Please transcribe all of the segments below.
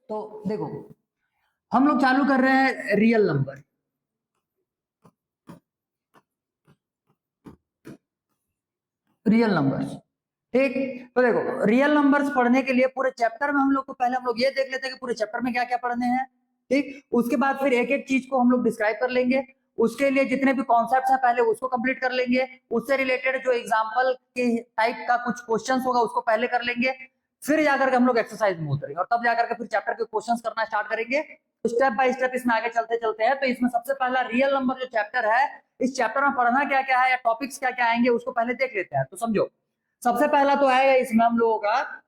तो देखो हम लोग चालू कर रहे हैं रियल नंबर। रियल नंबर्स, ठीक। तो देखो रियल नंबर्स पढ़ने के लिए पूरे चैप्टर में हम लोग को पहले हम लोग ये देख लेते हैं कि पूरे चैप्टर में क्या क्या पढ़ने हैं, ठीक। उसके बाद फिर एक एक चीज को हम लोग डिस्क्राइब कर लेंगे। उसके लिए जितने भी कॉन्सेप्ट्स हैं पहले उसको कंप्लीट कर लेंगे। उससे रिलेटेड जो एग्जांपल के टाइप का कुछ क्वेश्चंस होगा उसको पहले कर लेंगे। फिर जाकर के हम लोग एक्सरसाइज में उतरेंगे और तब जाकर के फिर चैप्टर के क्वेश्चंस करना स्टार्ट करेंगे। तो स्टेप बाय स्टेप इसमें आगे चलते चलते हैं। तो इसमें सबसे पहला रियल नंबर जो चैप्टर है, इस चैप्टर में पढ़ना क्या क्या है या टॉपिक्स क्या क्या आएंगे उसको पहले देख लेते हैं। तो समझो सबसे पहला तो आएगा इसमें हम लोगों का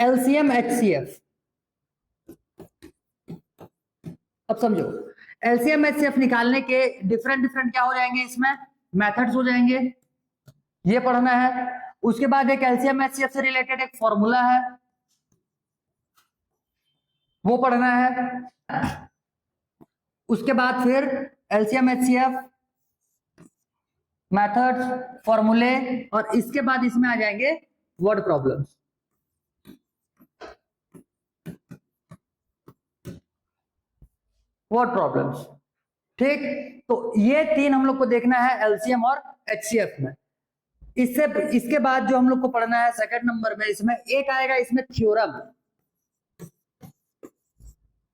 एलसीएम एचसीएफ। अब समझो एलसीएम एचसीएफ निकालने के डिफरेंट डिफरेंट क्या हो जाएंगे, इसमें मेथड्स हो जाएंगे, ये पढ़ना है। उसके बाद एक एलसीएम एचसीएफ से रिलेटेड एक फॉर्मूला है, वो पढ़ना है। उसके बाद फिर एलसीएम एचसीएफ मेथड्स, फॉर्मूले, और इसके बाद इसमें आ जाएंगे वर्ड प्रॉब्लम्स। वर्ड प्रॉब्लम्स, ठीक। तो ये तीन हम लोग को देखना है एलसीएम और एचसीएफ में। इसके बाद जो हम लोग को पढ़ना है सेकंड नंबर में, इसमें एक आएगा इसमें थ्योरम,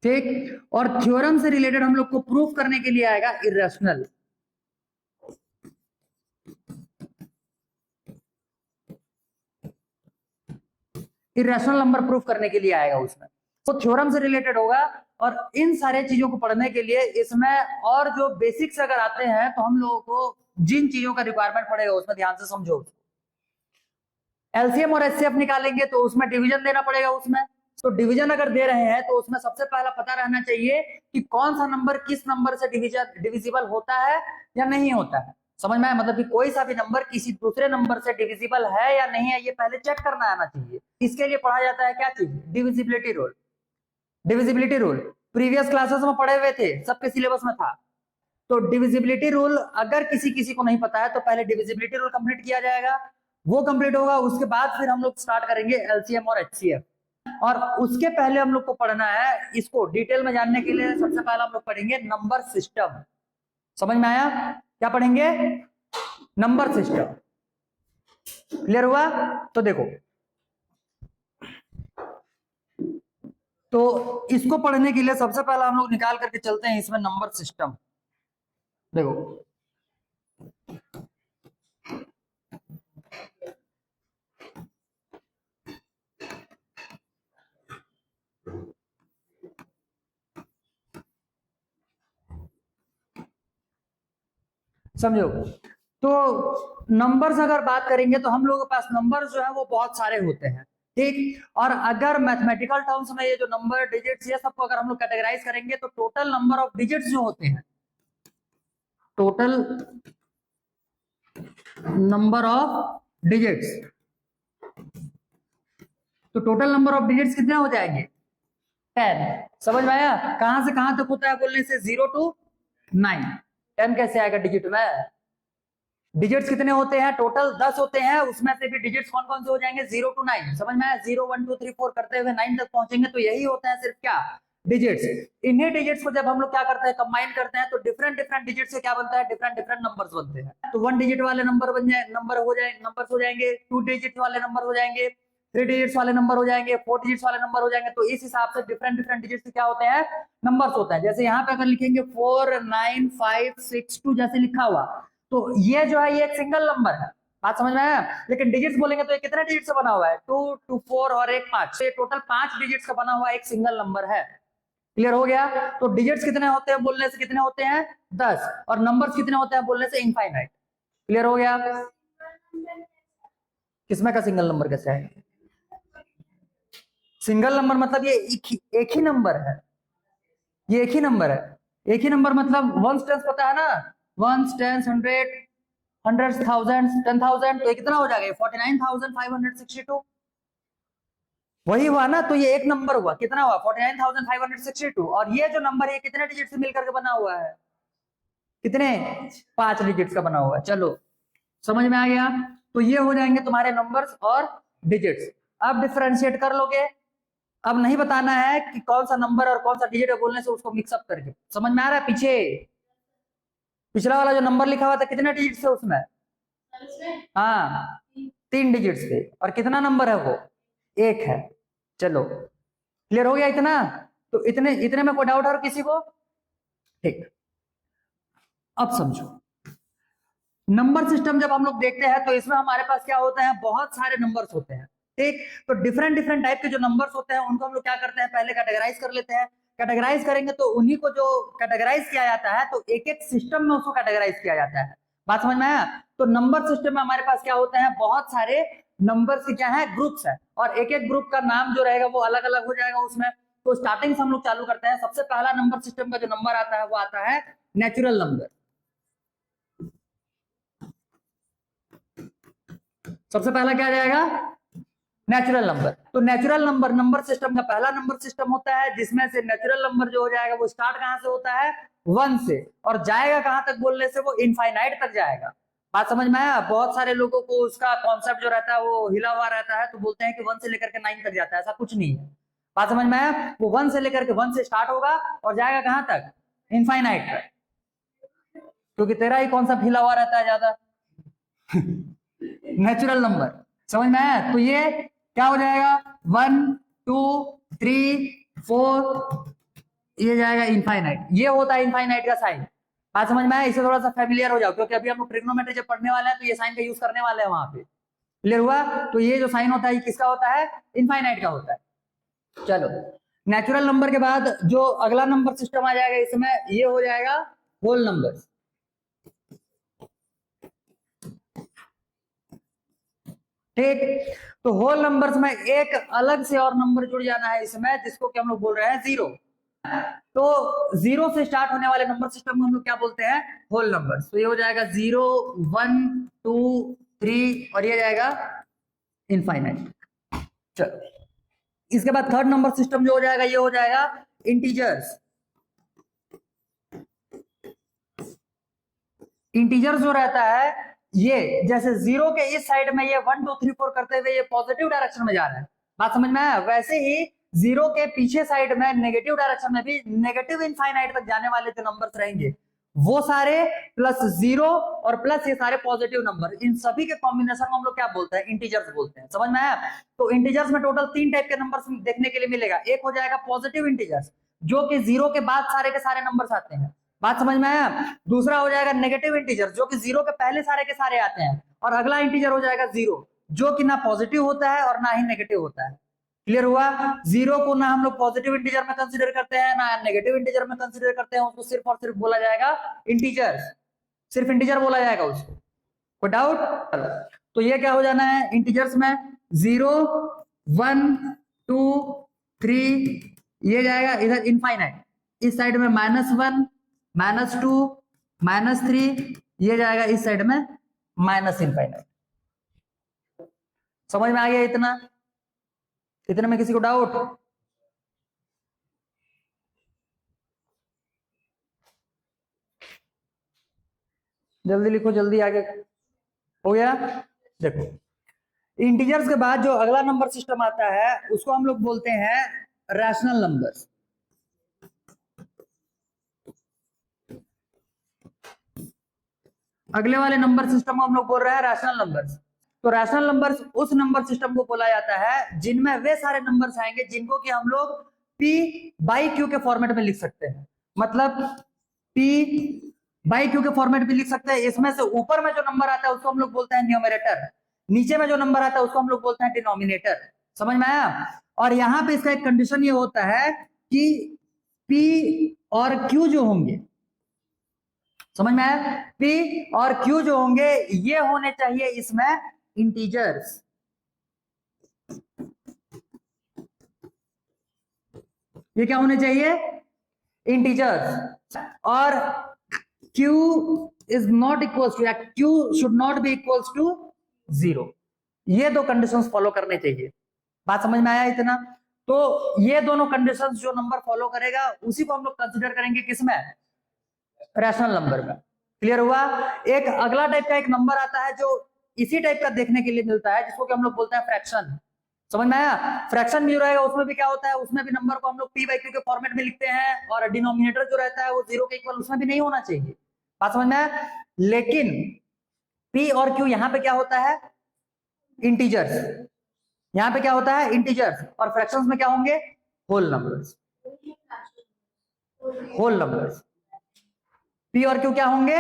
ठीक। और थ्योरम से रिलेटेड हम लोग को प्रूफ करने के लिए आएगा इरेशनल। इरेशनल नंबर प्रूफ करने के लिए आएगा उसमें, तो थ्योरम से रिलेटेड होगा। और इन सारे चीजों को पढ़ने के लिए इसमें और जो बेसिक्स अगर आते हैं तो हम लोगों को जिन चीजों का रिक्वायरमेंट पड़ेगा उसमें ध्यान से समझो। एलसीएम और एचसीएफ निकालेंगे तो उसमें डिवीजन देना पड़ेगा उसमें। तो डिवीजन अगर दे रहे हैं तो उसमें सबसे पहला पता रहना चाहिए कि कौन सा नंबर किस नंबर से डिविजिबल होता है या नहीं होता है। समझ में आया? मतलब कि कोई सा भी नंबर किसी दूसरे नंबर से डिविजिबल है या नहीं है, ये पहले चेक करना आना चाहिए। इसके लिए पढ़ा जाता है क्या चीज, divisibility rule. Divisibility rule previous classes में पढ़े हुए थे, सबके सिलेबस में था। तो डिविजिबिलिटी रूल अगर किसी किसी को नहीं पता है तो पहले डिविजिबिलिटी रूल कंप्लीट किया जाएगा, वो कंप्लीट होगा। उसके बाद फिर हम लोग स्टार्ट करेंगे एलसीएम और एचसीएफ। और उसके पहले हम लोग को पढ़ना है, इसको डिटेल में जानने के लिए सबसे पहले हम लोग पढ़ेंगे नंबर सिस्टम। समझ में आया? क्या पढ़ेंगे? Number system. क्लियर हुआ? तो देखो, तो इसको पढ़ने के लिए सबसे पहले हम लोग निकाल करके चलते हैं इसमें नंबर सिस्टम। देखो समझो, तो नंबर्स अगर बात करेंगे तो हम लोगों के पास नंबर्स जो है वो बहुत सारे होते हैं, ठीक। और अगर मैथमेटिकल टर्म्स में ये जो नंबर डिजिट्स ये सबको अगर हम लोग कैटेगराइज करेंगे तो टोटल नंबर ऑफ डिजिट्स जो होते हैं, टोटल नंबर ऑफ डिजिट्स, तो टोटल नंबर ऑफ डिजिट्स कितने हो जाएंगे? 10। समझ में आया? कहां से कहां तक होता है बोलने से? 0 to 9। 10 कैसे आएगा डिजिट में? डिजिट्स कितने होते हैं? टोटल 10 होते हैं, उसमें से भी डिजिट्स कौन कौन से हो जाएंगे? 0 to 9। समझ में आया? 0 1 2 3 4 करते हुए 9 तक पहुंचेंगे तो यही होता है सिर्फ क्या? डिजिट्स। इन्हीं डिजिट्स को जब हम लोग क्या करते हैं, कंबाइन करते हैं, तो डिफरेंट डिफरेंट डिजिट से क्या बनता है? डिफरेंट डिफरेंट नंबर्स बनते हैं। तो 1 डिजिट वाले नंबर नंबर्स हो जाएंगे, 2 डिजिट वाले नंबर हो जाएंगे, 3 डिजिट्स वाले नंबर हो जाएंगे, 4 डिजिट्स वाले नंबर हो जाएंगे। तो इस हिसाब से डिफरेंट डिफरेंट डिजिट से क्या होते हैं? नंबर्स होते हैं। जैसे यहाँ पे अगर लिखेंगे 4 9 5 6 2 जैसे लिखा हुआ, तो ये जो है ये एक सिंगल नंबर है। बात समझ में आया? लेकिन डिजिट्स बोलेंगे तो ये कितने डिजिट से बना हुआ है? 2 2 4 और एक 5। ये टोटल 5 डिजिट्स का बना हुआ एक सिंगल नंबर है। क्लियर हो गया? तो डिजिट्स कितने होते हैं बोलने से? कितने होते हैं? 10। और नंबर्स कितने होते हैं बोलने से? इनफाइनाइट। क्लियर हो गया? किसमें का सिंगल नंबर कैसे है? सिंगल नंबर मतलब ये एक ही नंबर है, ये एक ही नंबर है। एक ही नंबर मतलब वंस टेंस पता है ना? Ones tens hundred, hundred thousand, 10,000, तो ये कितना हो जाएगा? 49,562। वही हुआ ना? तो ये एक नंबर हुआ, कितना हुआ? 49,562। और ये जो नंबर है कितने डिजिट से मिलकर के बना हुआ है? कितने? 5 डिजिट्स का बना हुआ है। चलो समझ में आ गया? तो ये हो जाएंगे तुम्हारे नंबर्स और डिजिट्स। अब डिफरेंशिएट कर लोगे अब नहीं बताना है कि कौन सा नंबर और कौन सा डिजिट है, बोलने से उसको मिक्सअप करके। समझ में आ रहा है? पीछे पिछला वाला जो नंबर लिखा हुआ था कितने डिजिट थे उसमें? हाँ 3 डिजिट्स थे। और कितना नंबर है वो? 1 है। चलो क्लियर हो गया इतना? तो इतने इतने में कोई डाउट है और किसी को? ठीक, अब समझो। नंबर सिस्टम जब हम लोग देखते हैं तो इसमें हमारे पास क्या होता है, बहुत सारे नंबर्स होते हैं। ठीक, तो डिफरेंट डिफरेंट टाइप के जो नंबर्स होते हैं उनको हम लोग क्या करते हैं, पहले कैटेगराइज कर लेते हैं। कैटेगराइज करेंगे तो उन्हीं को जो कैटेगराइज किया जाता है तो एक एक सिस्टम में उसको कैटेगराइज किया जाता है। बात समझ में आया? तो नंबर सिस्टम में हमारे पास क्या होता है, बहुत सारे नंबर्स के क्या है, ग्रुप्स है, और एक एक ग्रुप का नाम जो रहेगा वो अलग अलग हो जाएगा उसमें। तो स्टार्टिंग से हम लोग चालू करते हैं। सबसे पहला नंबर सिस्टम का जो नंबर आता है वो आता है नेचुरल नंबर। सबसे पहला क्या जाएगा, नेचुरल नंबर। तो नेचुरल नंबर नंबर सिस्टम का पहला नंबर सिस्टम होता है, जिसमें से नेचुरल नंबर जो हो जाएगा वो स्टार्ट कहां से होता है, 1 से, और जाएगा कहां तक बोलने से, वो इनफाइनाइट तक जाएगा। बात समझ में आया? बहुत सारे लोगों को उसका कॉन्सेप्ट जो रहता है वो हिला हुआ रहता है, तो बोलते हैं कि 1 से लेकर के 9 तक जाता है। ऐसा कुछ नहीं है। बात समझ में आया? वो 1 से लेकर के 1 से स्टार्ट होगा और जाएगा कहां तक, इनफाइनाइट तक। क्योंकि तेरा ही कॉन्सेप्ट हिला हुआ रहता है ज्यादा। नेचुरल नंबर समझ में आया? तो ये क्या हो जाएगा, 1 2 3 4, ये जाएगा इनफाइनाइट। ये होता है इनफाइनाइट का साइन। बात समझ में आया? इससे थोड़ा सा फेमिलियर हो जाओ, क्योंकि अभी हम लोग ट्रिग्नोमेट्री जब पढ़ने वाले हैं तो ये साइन का यूज करने वाले हैं वहां पे। क्लियर हुआ? तो ये जो साइन होता है ये किसका होता है, इनफाइनाइट का होता है। चलो, नेचुरल नंबर के बाद जो अगला नंबर सिस्टम आ जाएगा इसमें, ये हो जाएगा होल नंबर। ठीक, तो होल नंबर्स में एक अलग से और नंबर जुड़ जाना है इसमें, जिसको कि हम लोग बोल रहे हैं जीरो। तो जीरो से स्टार्ट होने वाले नंबर सिस्टम को हम लोग क्या बोलते हैं, होल नंबर्स। तो ये हो जाएगा 0 1 2 3, और ये जाएगा इनफाइनाइट। चलो, इसके बाद थर्ड नंबर सिस्टम जो हो जाएगा ये हो जाएगा इंटीजर्स। इंटीजर्स जो रहता है ये, जैसे 0 के इस साइड में ये 1 2 3 4 करते हुए ये पॉजिटिव डायरेक्शन में जा रहा है। बात समझ में आया? वैसे ही 0 के पीछे साइड में नेगेटिव डायरेक्शन में भी नेगेटिव इनफाइनाइट तक जाने वाले जो नंबर्स रहेंगे वो सारे प्लस 0 और प्लस ये सारे पॉजिटिव नंबर, इन सभी के कॉम्बिनेशन को हम लोग क्या बोलते हैं, इंटीजर्स बोलते हैं। समझ में आया? तो इंटीजर्स में टोटल 3 टाइप के नंबर्स देखने के लिए मिलेगा। एक हो जाएगा पॉजिटिव इंटीजर्स, जो कि 0 के बाद सारे के सारे नंबर्स आते हैं। बात समझ में आया? दूसरा हो जाएगा नेगेटिव इंटीजर, जो कि 0 के पहले सारे के सारे आते हैं। और अगला इंटीजर हो जाएगा 0, जो कि ना पॉजिटिव होता है और ना ही नेगेटिव होता है। क्लियर हुआ? 0 को ना हम लोग पॉजिटिव इंटीजर में कंसीडर करते हैं ना नेगेटिव इंटीजर में कंसीडर करते हैं। उसको सिर्फ और सिर्फ बोला जाएगा इंटीजर, सिर्फ इंटीजर बोला जाएगा उसको। कोई डाउट? तो ये क्या हो जाना है इंटीजर्स में, 0 1 2 3, ये जाएगा इधर इनफाइनाइट। इस साइड में -1 -2 -3, ये जाएगा इस साइड में माइनस इनफाइनाइट। समझ में आ गया इतना? इतने में किसी को डाउट? जल्दी लिखो, जल्दी आगे। हो गया? देखो, इंटीजर्स के बाद जो अगला नंबर सिस्टम आता है उसको हम लोग बोलते हैं रैशनल नंबर्स। अगले वाले नंबर सिस्टम को हम लोग बोल रहे हैं रैशनल नंबर्स। तो रैशनल नंबर्स उस नंबर सिस्टम को बोला जाता है जिनमें वे सारे नंबर्स आएंगे जिनको कि हम लोग p बाई क्यू के फॉर्मेट में लिख सकते हैं। मतलब p बाई क्यू के फॉर्मेट में लिख सकते हैं। इसमें से ऊपर में जो नंबर आता है उसको हम लोग बोलते हैं न्यूमरेटर, नीचे में जो नंबर आता है उसको हम लोग बोलते हैं डिनोमिनेटर। समझ में आया? और यहाँ पे इसका एक कंडीशन ये होता है कि p और q जो होंगे, समझ में आया, p और q जो होंगे ये होने चाहिए इसमें इंटीजर्स। ये क्या होने चाहिए, इंटीजर्स। और q is not equal to, या q should not be equal to 0। ये दो कंडीशंस फॉलो करने चाहिए। बात समझ में आया इतना? तो ये दोनों कंडीशंस जो नंबर फॉलो करेगा उसी को हम लोग कंसीडर करेंगे किसमें, रैशनल नंबर में। क्लियर हुआ? एक अगला टाइप का एक नंबर आता है जो इसी टाइप का देखने के लिए मिलता है, जिसको कि हम लोग बोलते हैं फ्रैक्शन। समझ में आया? फ्रैक्शन भी जो रहेगा उसमें भी क्या होता है, उसमें भी नंबर को हम लोग पी बाई क्यू के फॉर्मेट में लिखते हैं, और डिनोमिनेटर जो रहता है वो जीरो के इक्वल उसमें भी नहीं होना चाहिए। बात समझ में आया? लेकिन पी और क्यू यहाँ पे क्या होता है, इंटीजर्स। यहाँ पे क्या होता है, इंटीजर्स, और फ्रैक्शंस में क्या होंगे, whole numbers. Whole numbers, P और क्यू क्या होंगे,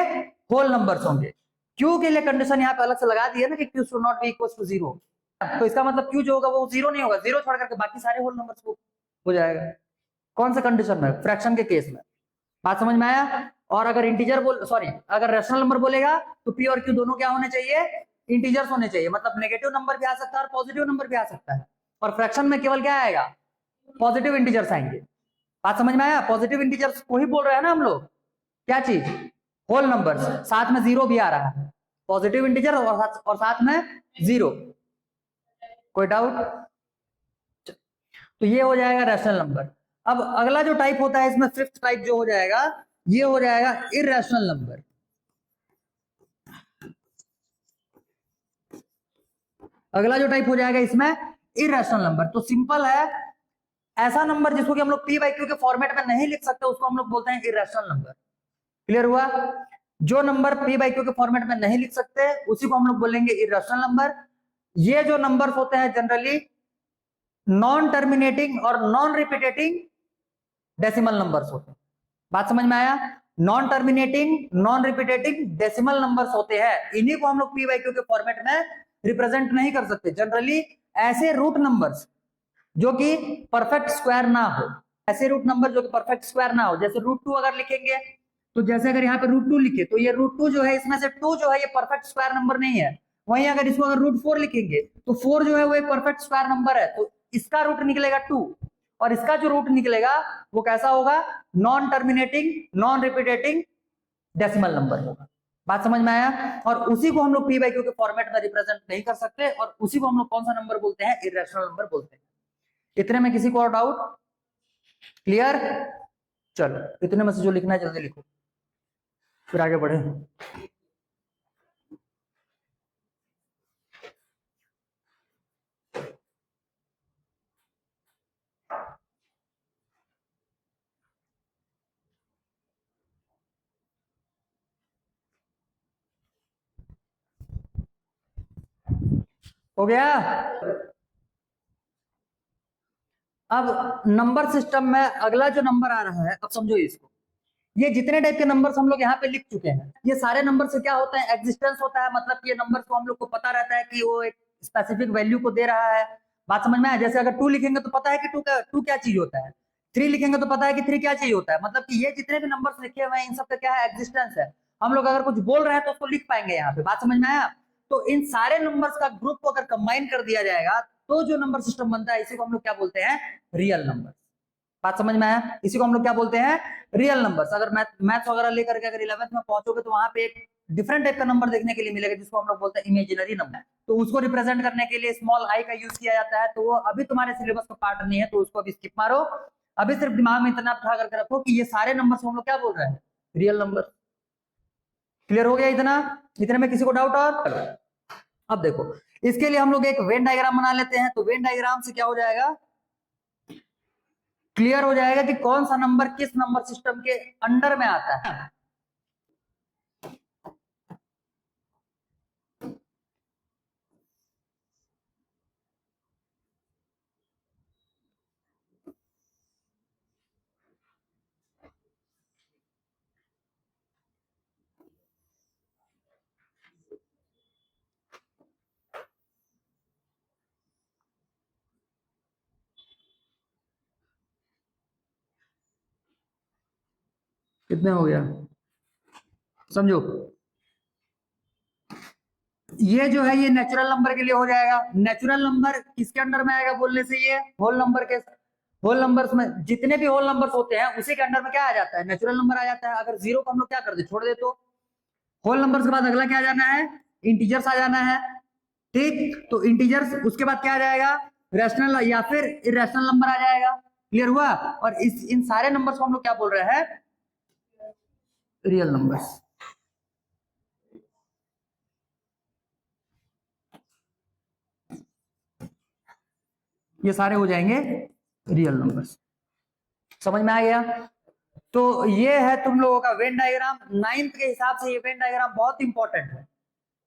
होल नंबर्स होंगे। क्यू के लिए कंडीशन यहाँ पे अलग से लगा दी है ना कि Q should not be equal to zero, तो इसका मतलब क्यू जो होगा वो जीरो नहीं होगा, जीरो छोड़ करके बाकी सारे होल नंबर्स को हो जाएगा। कौन सा कंडीशन में, फ्रैक्शन के केस में। बात समझ में आया? और अगर इंटीजर बोल सॉरी अगर रैशनल नंबर बोलेगा तो पी और क्यू दोनों क्या होने चाहिए, इंटीजर्स होने चाहिए, मतलब नेगेटिव नंबर भी आ सकता है और पॉजिटिव नंबर भी आ सकता है, और फ्रैक्शन में केवल क्या आएगा, पॉजिटिव इंटीजर्स आएंगे। बात समझ में आया? पॉजिटिव इंटीजर्स को ही बोल रहे हैं ना हम लोग, क्या चीज, होल नंबर्स, साथ में जीरो भी आ रहा है, पॉजिटिव इंटीजर और साथ में जीरो। कोई डाउट? तो ये हो जाएगा रैशनल नंबर। अब अगला जो टाइप होता है इसमें, फिफ्थ टाइप जो हो जाएगा, ये हो जाएगा इररेशनल नंबर। अगला जो टाइप हो जाएगा इसमें इररेशनल नंबर। तो सिंपल है, ऐसा नंबर जिसको कि हम लोग पी बाई क्यू के फॉर्मेट में नहीं लिख सकते उसको हम लोग बोलते हैं इररेशनल नंबर। क्लियर हुआ? जो नंबर पी बाई क्यू के फॉर्मेट में नहीं लिख सकते उसी को हम लोग बोलेंगे इररेशनल नंबर। ये जो नंबर्स होते हैं जनरली नॉन टर्मिनेटिंग और नॉन रिपीटेटिंग डेसिमल नंबर्स होते हैं। बात समझ में आया? Non terminating non repeating decimal numbers होते हैं, इन्हीं को हम लोग पी बाई क्यू के फॉर्मेट में रिप्रेजेंट नहीं कर सकते। जनरली ऐसे रूट नंबर्स जो कि परफेक्ट स्क्वायर ना हो, ऐसे रूट नंबर जो कि परफेक्ट स्क्वायर ना हो, जैसे रूट टू अगर लिखेंगे तो जैसे अगर यहाँ पे रूट टू लिखे तो ये रूट टू जो है इसमें से टू जो है ये परफेक्ट स्क्वायर नंबर नहीं है। वहीं अगर इसको अगर रूट फोर लिखेंगे तो फोर जो है वो एक परफेक्ट स्क्वायर नंबर है, तो इसका रूट निकलेगा टू, और इसका जो रूट निकलेगा वो कैसा होगा, non terminating non repeating decimal number होगा। बात समझ में आया? और उसी को हम लोग पी बाई क्यू के फॉर्मेट में रिप्रेजेंट नहीं कर सकते, और उसी को हम लोग कौन सा नंबर बोलते हैं, इररेशनल नंबर बोलते हैं। इतने में किसी को और डाउट? क्लियर? चलो इतने में से जो लिखना है जल्दी लिखो, फिर आगे बढ़े। हो गया? अब नंबर सिस्टम में अगला जो नंबर आ रहा है, अब समझो इसको, ये जितने टाइप के नंबर्स हम लोग यहाँ पे लिख चुके हैं, ये सारे नंबर से क्या होता है, एग्जिस्टेंस होता है, मतलब ये नंबर को हम लोग को पता रहता है कि वो एक स्पेसिफिक वैल्यू को दे रहा है। बात समझ में आया? जैसे अगर टू लिखेंगे तो पता है कि टू क्या चीज होता है, थ्री लिखेंगे तो पता है कि थ्री क्या चीज होता है, मतलब कि ये जितने भी नंबर्स लिखे हुए हैं इन सब का क्या है, एग्जिस्टेंस है। हम लोग अगर कुछ बोल रहे हैं तो उसको लिख पाएंगे यहाँ पे। बात समझ में आया? तो इन सारे नंबर्स का ग्रुप को अगर कंबाइन कर दिया जाएगा तो जो नंबर सिस्टम बनता है इसी को हम लोग क्या बोलते हैं, रियल नंबर। बात समझ में आया? इसी को हम लोग क्या बोलते हैं, रियल नंबर्स। अगर मैथ्स वगैरह लेकर के अगर 11th में पहुंचोगे तो वहां पे एक डिफरेंट टाइप का नंबर देखने के लिए मिलेगा जिसको हम लोग बोलते हैं इमेजिनरी नंबर। तो उसको रिप्रेजेंट करने के लिए स्मॉल आई का यूज किया जाता है, तो वो अभी तुम्हारे सिलेबस का पार्ट नहीं है, तो उसको अभी स्किप मारो। अभी सिर्फ दिमाग में इतना उठा करके रखो कि ये सारे नंबर हम लोग क्या बोल रहे हैं, रियल नंबर। क्लियर हो गया इतना? इतने में किसी को डाउट? और अब देखो, इसके लिए हम लोग एक वेन डायग्राम बना लेते हैं। तो वेन डायग्राम से क्या हो जाएगा, क्लियर हो जाएगा कि कौन सा नंबर किस नंबर सिस्टम के अंडर में आता है। कितने हो गया, समझो, ये जो है ये नेचुरल नंबर के लिए हो जाएगा। नेचुरल नंबर किसके अंडर में आएगा बोलने से, ये होल नंबर के, होल नंबर्स में जितने भी होल नंबर्स होते हैं उसी के अंडर में क्या आ जाता है, नेचुरल नंबर आ जाता है। अगर जीरो को हम लोग क्या कर दे, छोड़ दे, तो होल नंबर्स के बाद अगला क्या आ जाना है, इंटीजर्स आ जाना है। ठीक, तो इंटीजर्स उसके बाद क्या आ जाएगा, रैशनल या फिर इरेशनल नंबर आ जाएगा। क्लियर हुआ? और इस इन सारे नंबर्स को हम लोग क्या बोल रहे हैं, रियल नंबर्स। ये सारे हो जाएंगे रियल नंबर्स। समझ में आ गया? तो ये है तुम लोगों का वेन डायग्राम। 9th के हिसाब से ये वेन डायग्राम बहुत इंपॉर्टेंट है,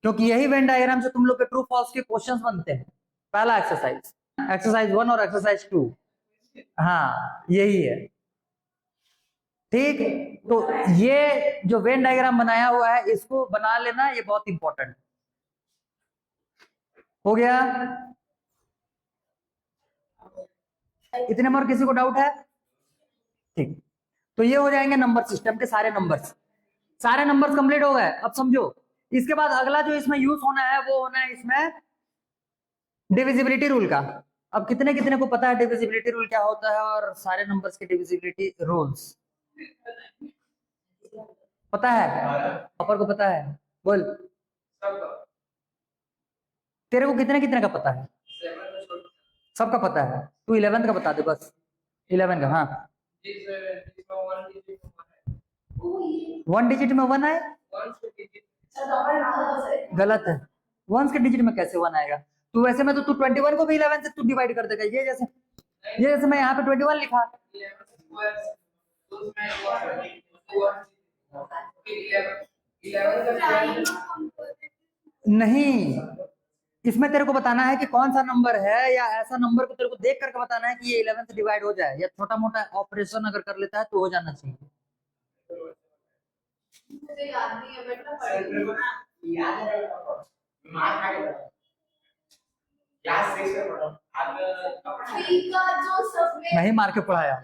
क्योंकि यही वेन डायग्राम से तुम लोग के ट्रू फॉल्स के क्वेश्चंस बनते हैं। पहला एक्सरसाइज, एक्सरसाइज 1 और एक्सरसाइज 2, हाँ यही है। ठीक, तो ये जो वेन डायग्राम बनाया हुआ है इसको बना लेना, ये बहुत इंपॉर्टेंट हो गया। इतने नंबर किसी को डाउट है? ठीक, तो ये हो जाएंगे नंबर सिस्टम के सारे नंबर्स। सारे नंबर्स कंप्लीट हो गए। अब समझो, इसके बाद अगला जो इसमें यूज होना है वो होना है इसमें डिविजिबिलिटी रूल का। अब कितने कितने को पता है डिविजिबिलिटी रूल क्या होता है और सारे नंबर्स के डिविजिबिलिटी रूल्स पता है? अपर को पता है? बोल, तेरे को कितने कितने का पता है? सबका पता है। तू 11th का बता दे बस। 11 का, हाँ। 1 डिजिट में 1 है? गलत है। 1 के डिजिट में कैसे 1 आएगा? तू वैसे में तो तू 21 को भी 11 से तू डिवाइड कर देगा। ये जैसे मैं यहाँ पे 21 लिखा, नहीं, इसमें तेरे को बताना है कि कौन सा नंबर है, या ऐसा नंबर को तेरे को देख करके बताना है कि ये 11 से डिवाइड हो जाए, या छोटा मोटा ऑपरेशन अगर कर लेता है तो हो जाना चाहिए। नहीं मार के पढ़ाया।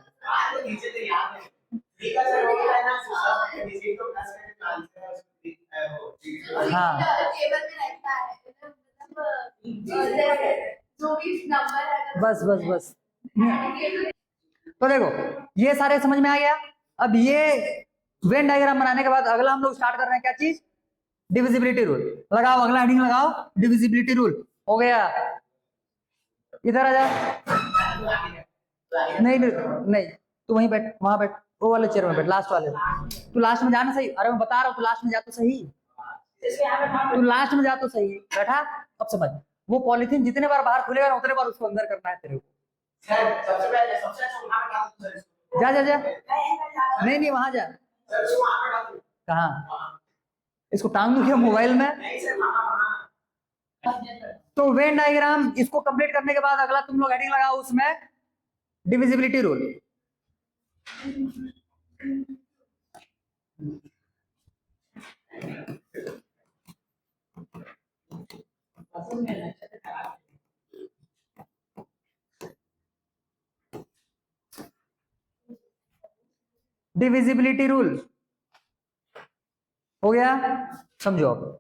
हाँ, बस बस बस। तो देखो ये सारे समझ में आ गया। अब ये वेन डायग्राम बनाने के बाद अगला हम लोग स्टार्ट कर रहे हैं क्या चीज? Divisibility rule. लगाओ, अगला हेडिंग लगाओ, डिविजिबिलिटी रूल। हो गया, इधर आ जा। नहीं नहीं, तू वहीं बैठ, वहां बैठ, वो वाले चेयर में बैठ, लास्ट वाले। तू लास्ट में जाना सही। अरे मैं बता रहा हूँ, तू लास्ट में जा तो सही, तू लास्ट में जा तो सही। बैठा, अब समझ। वो पॉलिथीन जितने बार बाहर खुलेगा ना उतने बार उसको अंदर करना है तेरे को। जा जा जा, नहीं नहीं वहां जा। कहाँ? इसको टांग दूं क्या मोबाइल में? तो वेन डायग्राम इसको कंप्लीट करने के बाद अगला तुम लोग हेडिंग लगाओ उसमें डिविजिबिलिटी रूल। डिविजिबिलिटी रूल हो गया, समझो। अब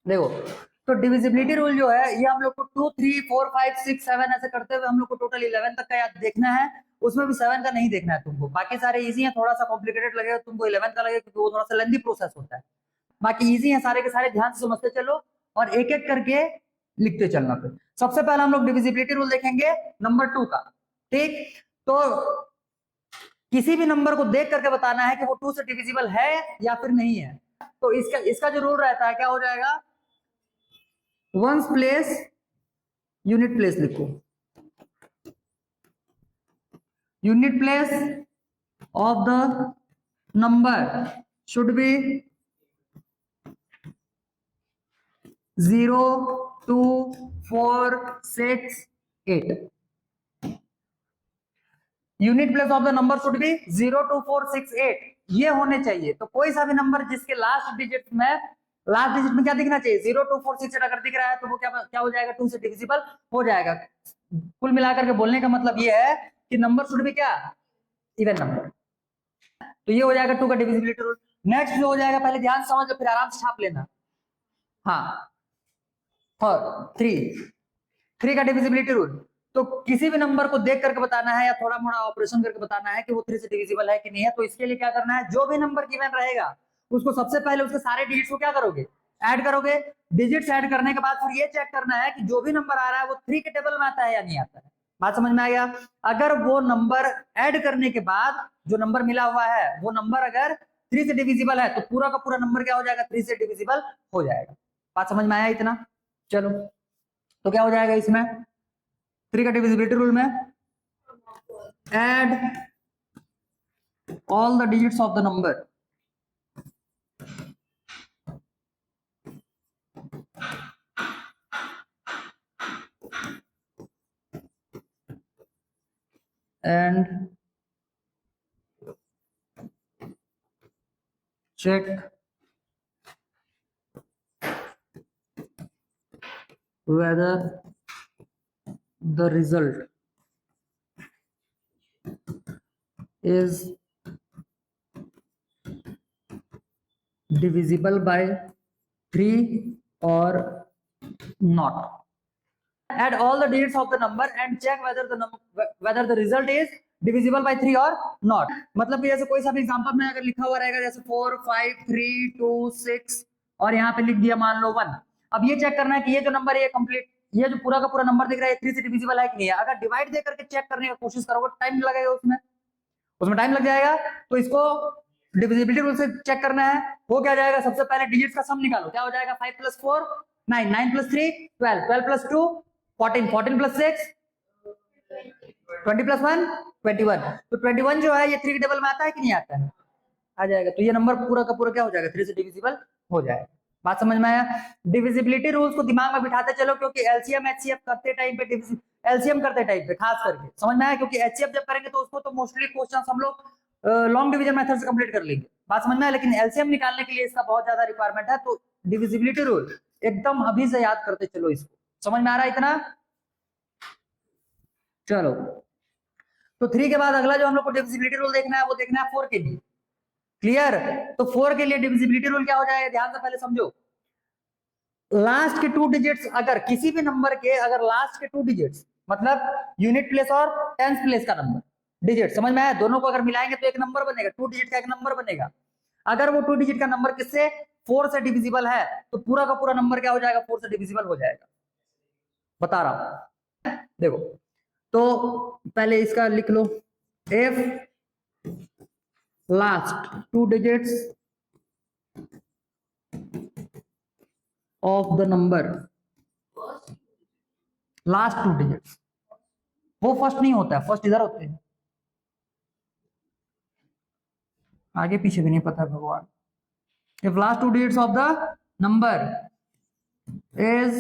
देखो, तो डिविजिबिलिटी रूल जो है ये हम लोग को 2, 3, 4, 5, 6, 7 ऐसे करते हुए हम लोग को टोटल 11 तक का याद देखना है। उसमें भी 7 का नहीं देखना है तुमको। बाकी सारे इजी हैं, थोड़ा सा कॉम्प्लिकेटेड लगेगा तुमको 11 का लगेगा क्योंकि वो थोड़ा सा लेंथी प्रोसेस होता है। बाकी इजी है सारे के सारे, ध्यान से समझते चलो और एक एक करके लिखते चलना। फिर सबसे पहले हम लोग डिविजिबिलिटी रूल देखेंगे नंबर 2 का। ठीक, तो किसी भी नंबर को देख करके बताना है कि वो 2 से डिविजिबल है या फिर नहीं है। तो इसका जो रूल रहता है क्या हो जाएगा? वंस प्लेस यूनिट प्लेस लिखो। Unit place of the number should be 0, 2, 4, 6, 8। Unit place of the number should be 0, 2, 4, 6, 8 ये होने चाहिए। तो कोई सा भी नंबर जिसके लास्ट डिजिट में क्या दिखना चाहिए? 0, 2, 4, 6, 8 अगर दिख रहा है तो वो क्या हो जाएगा? 2 से डिविजिबल हो जाएगा। कुल मिलाकर के बोलने का मतलब ये है कि नंबर शुड बी क्या? Even number. तो ये हो जाएगा 2 का डिविजिबिलिटी रूल। नेक्स्ट जो हो जाएगा, पहले ध्यान से समझ लो फिर आराम से छाप लेना। हाँ, 3 का डिविजिबिलिटी रूल। तो किसी भी नंबर को देख करके बताना है या थोड़ा मोड़ा ऑपरेशन करके बताना है कि वो 3 से डिविजिबल है कि नहीं है। तो इसके लिए क्या करना है? जो भी नंबर गिवन रहेगा उसको सबसे पहले उसके सारे डिजिट्स को क्या करोगे? ऐड करोगे। डिजिट्स ऐड करने के बाद फिर ये चेक करना है कि जो भी नंबर आ रहा है वो 3 के टेबल में आता है या नहीं आता है। बात समझ में आ गया? अगर वो नंबर ऐड करने के बाद जो नंबर मिला हुआ है वो नंबर अगर 3 से डिविजिबल है तो पूरा का पूरा नंबर क्या हो जाएगा? 3 से डिविजिबल हो जाएगा। बात समझ में आया इतना? चलो, तो क्या हो जाएगा इसमें? 3 का डिविजिबिलिटी रूल में add all the digits of the number and check whether the result is divisible by 3 or not. Add all the digits of the number and check whether the result is divisible by 3 or not. मतलब कि जैसे कोई सा भी example में अगर लिखा हुआ रहेगा जैसे 4 5 3 2 6 और यहाँ पे लिख दिया मान लो 1। अब ये चेक करना है कि ये जो नंबर है ये कंप्लीट, ये जो पूरा का पूरा नंबर दिख रहा है 3 से डिविजिबल है कि नहीं है। अगर डिवाइड दे करके चेक करने की कोशिश करोगे टाइम लगेगा, उसमें टाइम लग जाएगा। तो इसको डिविजिबिलिटी रूल से चेक करना है। हो क्या जाएगा, सबसे पहले डिजिट्स का सम निकालो। क्या हो जाएगा 5 + 4 9 9 + 3 12 12 + 2 14 14 + 6 20 + 1 21। तो 21 जो है ये 3 के टेबल में आता है कि नहीं आता है, आ जाएगा। तो ये नंबर पूरा का पूरा क्या हो जाएगा 3 से डिविजिबल हो जाएगा। बात समझ में आया। डिविजिबिलिटी रूल्स को दिमाग में बिठाते चलो, क्योंकि एलसीएम एचसीएफ करते टाइम पे एलसीएम करते टाइम पे खास करके समझ में आया, क्योंकि एचसीएफ जब करेंगे तो उसको तो मोस्टली क्वेश्चन हम लोग लॉन्ग डिवीजन मेथड से कंप्लीट कर लेंगे। बात समझ में आया। लेकिन एलसीएम निकालने के लिए इसका बहुत ज्यादा रिक्वायरमेंट है। तो डिविजिबिलिटी रूल एकदम अभी से याद करते चलो इसको। समझ में आ रहा है इतना? चलो, तो 3 के बाद अगला जो हम लोग को डिविजिबिलिटी रूल देखना है वो देखना है 4 के लिए। क्लियर? तो 4 के लिए डिविजिबिलिटी रूल क्या हो जाएगा, ध्यान से पहले समझो। लास्ट के 2 डिजिट्स अगर किसी भी नंबर के अगर लास्ट के 2 डिजिट्स मतलब यूनिट प्लेस और टेंस प्लेस का नंबर डिजिट, समझ में आया, दोनों को अगर मिलाएंगे तो एक नंबर बनेगा, 2 डिजिट का एक नंबर बनेगा। अगर वो 2 डिजिट का नंबर किससे 4 से डिविजिबल है तो पूरा का पूरा नंबर क्या हो जाएगा 4 से डिविजिबल हो जाएगा। बता रहा हूं, देखो। तो पहले इसका लिख लो, if last 2 digits of the number, last 2 digits, वो फर्स्ट नहीं होता है, फर्स्ट इधर होते हैं, आगे पीछे भी नहीं पता भगवान। If last 2 digits of the number is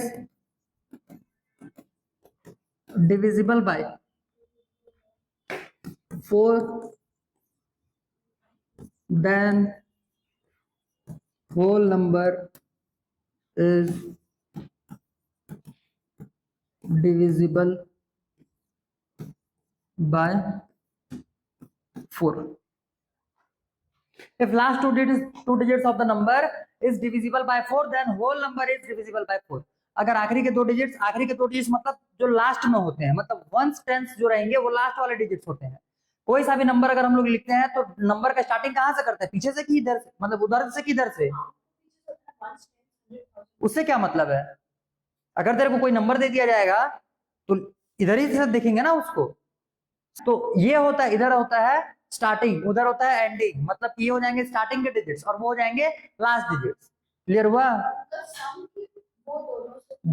divisible by 4, then whole number is divisible by 4. If last 2 digits of the number is divisible by 4, then whole number is divisible by 4. अगर आखिरी के 2 डिजिट्स मतलब जो last में होते हैं, मतलब ones tens जो रहेंगे वो लास्ट वाले डिजिट्स होते हैं। कोई सा भी नंबर अगर हम लोग लिखते हैं तो नंबर का स्टार्टिंग कहां से करते हैं, पीछे से कि इधर से, मतलब उधर से कि इधर से। उससे क्या मतलब है, अगर तेरे को कोई नंबर दे दिया जाएगा तो इधर ही से देखेंगे ना उसको। तो ये होता है, इधर होता है स्टार्टिंग, उधर होता है एंडिंग, मतलब ये हो जाएंगे स्टार्टिंग के डिजिट्स और वो हो जाएंगे लास्ट डिजिट्स। क्लियर हुआ?